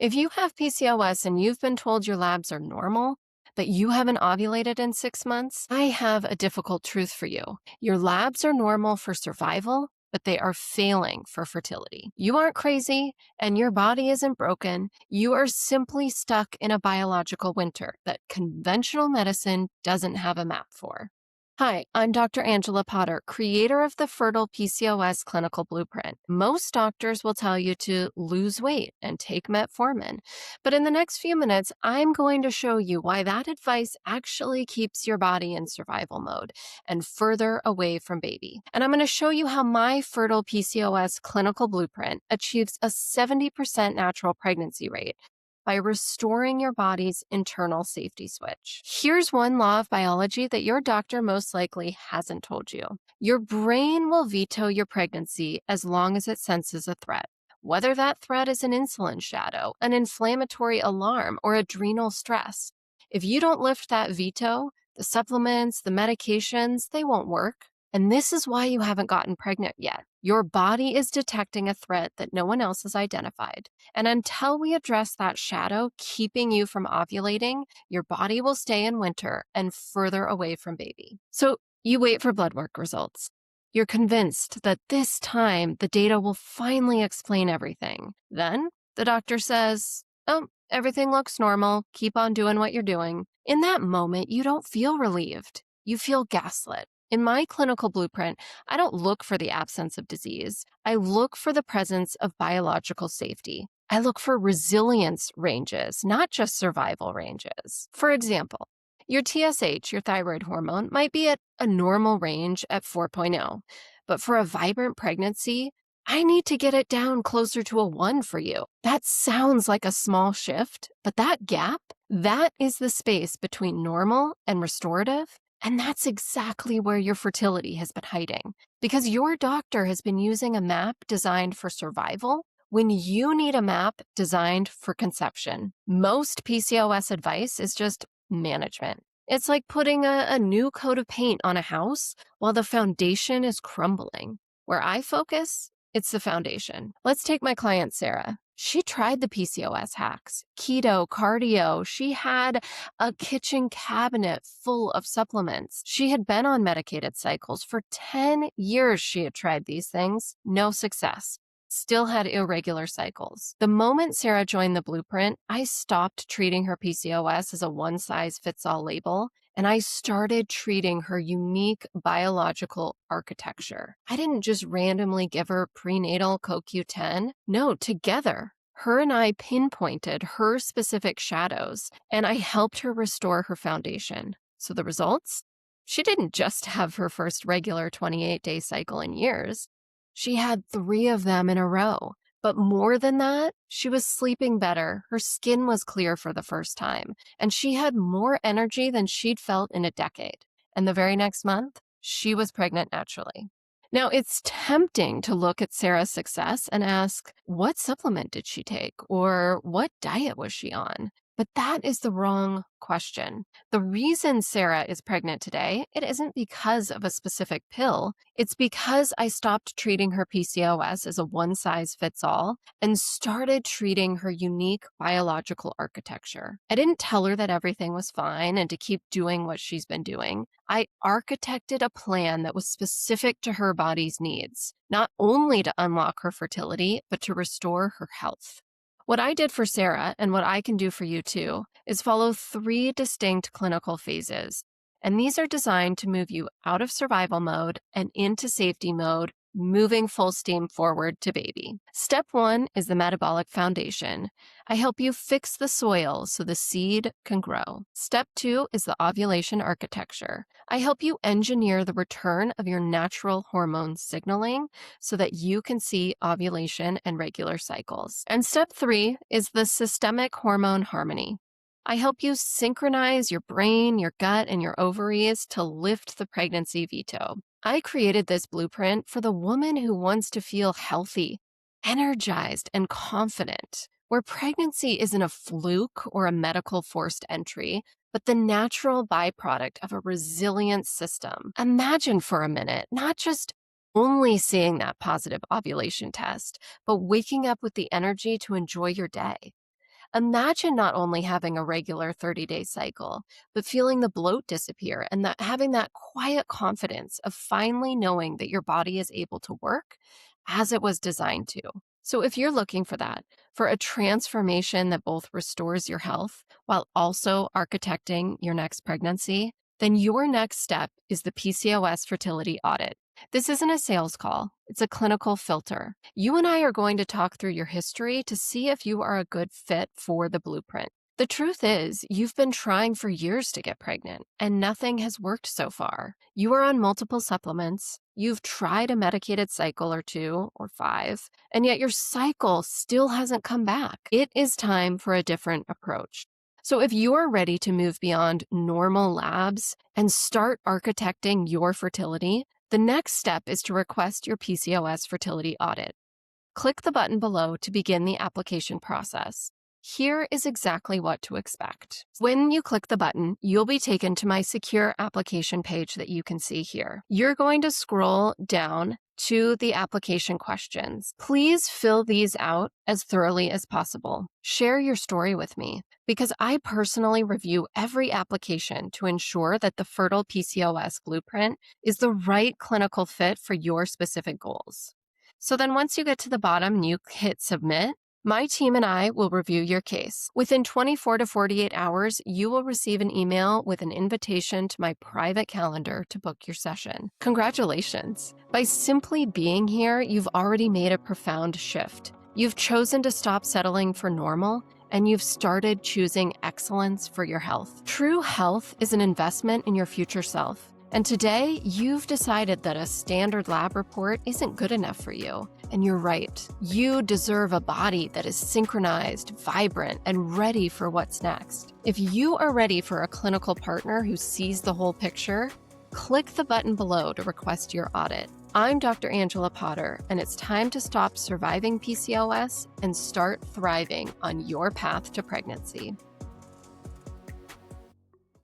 If you have PCOS and you've been told your labs are normal, but you haven't ovulated in 6 months, I have a difficult truth for you. Your labs are normal for survival, but they are failing for fertility. You aren't crazy and your body isn't broken. You are simply stuck in a biological winter that conventional medicine doesn't have a map for. Hi, I'm Dr. Angela Potter, creator of the Fertile PCOS Clinical Blueprint. Most doctors will tell you to lose weight and take metformin, but in the next few minutes, I'm going to show you why that advice actually keeps your body in survival mode and further away from baby. And I'm going to show you how my Fertile PCOS Clinical Blueprint achieves a 70% natural pregnancy rate by restoring your body's internal safety switch. Here's one law of biology that your doctor most likely hasn't told you. Your brain will veto your pregnancy as long as it senses a threat, whether that threat is an insulin shadow, an inflammatory alarm, or adrenal stress. If you don't lift that veto, the supplements, the medications, they won't work. And this is why you haven't gotten pregnant yet. Your body is detecting a threat that no one else has identified. And until we address that shadow keeping you from ovulating, your body will stay in winter and further away from baby. So you wait for blood work results. You're convinced that this time the data will finally explain everything. Then the doctor says, "Oh, everything looks normal. Keep on doing what you're doing." In that moment, you don't feel relieved. You feel gaslit. In my clinical blueprint, I don't look for the absence of disease. I look for the presence of biological safety. I look for resilience ranges, not just survival ranges. For example, your TSH, your thyroid hormone, might be at a normal range at 4.0, but for a vibrant pregnancy, I need to get it down closer to a 1 for you. That sounds like a small shift, but that gap, that is the space between normal and restorative. And that's exactly where your fertility has been hiding, because your doctor has been using a map designed for survival when you need a map designed for conception. Most PCOS advice is just management. It's like putting a new coat of paint on a house while the foundation is crumbling. Where I focus, it's the foundation. Let's take my client, Sarah. She tried the PCOS hacks, keto, cardio. She had a kitchen cabinet full of supplements. She had been on medicated cycles. For 10 years, she had tried these things. No success. Still had irregular cycles. The moment Sarah joined the blueprint, I stopped treating her PCOS as a one-size-fits-all label, and I started treating her unique biological architecture. I didn't just randomly give her prenatal CoQ10. No, together, her and I pinpointed her specific shadows, and I helped her restore her foundation. So the results? She didn't just have her first regular 28-day cycle in years. She had 3 of them in a row. But more than that, she was sleeping better, her skin was clear for the first time, and she had more energy than she'd felt in a decade. And the very next month, she was pregnant naturally. Now, it's tempting to look at Sarah's success and ask, what supplement did she take? Or what diet was she on? But that is the wrong question. The reason Sarah is pregnant today, it isn't because of a specific pill. It's because I stopped treating her PCOS as a one-size-fits-all and started treating her unique biological architecture. I didn't tell her that everything was fine and to keep doing what she's been doing. I architected a plan that was specific to her body's needs, not only to unlock her fertility, but to restore her health. What I did for Sarah, and what I can do for you too, is follow 3 distinct clinical phases. And these are designed to move you out of survival mode and into safety mode, moving full steam forward to baby. Step 1 is the metabolic foundation. I help you fix the soil so the seed can grow. Step 2 is the ovulation architecture. I help you engineer the return of your natural hormone signaling so that you can see ovulation and regular cycles. And step 3 is the systemic hormone harmony. I help you synchronize your brain, your gut, and your ovaries to lift the pregnancy veto. I created this blueprint for the woman who wants to feel healthy, energized, and confident, where pregnancy isn't a fluke or a medical forced entry, but the natural byproduct of a resilient system. Imagine for a minute, not just only seeing that positive ovulation test, but waking up with the energy to enjoy your day. Imagine not only having a regular 30-day cycle, but feeling the bloat disappear and having that quiet confidence of finally knowing that your body is able to work as it was designed to. So if you're looking for that, for a transformation that both restores your health while also architecting your next pregnancy, then your next step is the PCOS fertility audit. This isn't a sales call, it's a clinical filter. You and I are going to talk through your history to see if you are a good fit for the blueprint. The truth is, you've been trying for years to get pregnant, and nothing has worked so far. You are on multiple supplements, you've tried a medicated cycle or 2 or 5, and yet your cycle still hasn't come back. It is time for a different approach. So if you're ready to move beyond normal labs and start architecting your fertility, the next step is to request your PCOS fertility audit. Click the button below to begin the application process. Here is exactly what to expect. When you click the button, you'll be taken to my secure application page that you can see here. You're going to scroll down to the application questions. Please fill these out as thoroughly as possible. Share your story with me, because I personally review every application to ensure that the Fertile PCOS blueprint is the right clinical fit for your specific goals. So then once you get to the bottom and you hit submit, my team and I will review your case. Within 24 to 48 hours, you will receive an email with an invitation to my private calendar to book your session. Congratulations! By simply being here, you've already made a profound shift. You've chosen to stop settling for normal, and you've started choosing excellence for your health. True health is an investment in your future self. And today, you've decided that a standard lab report isn't good enough for you. And you're right. You deserve a body that is synchronized, vibrant, and ready for what's next. If you are ready for a clinical partner who sees the whole picture, click the button below to request your audit. I'm Dr. Angela Potter, and it's time to stop surviving PCOS and start thriving on your path to pregnancy.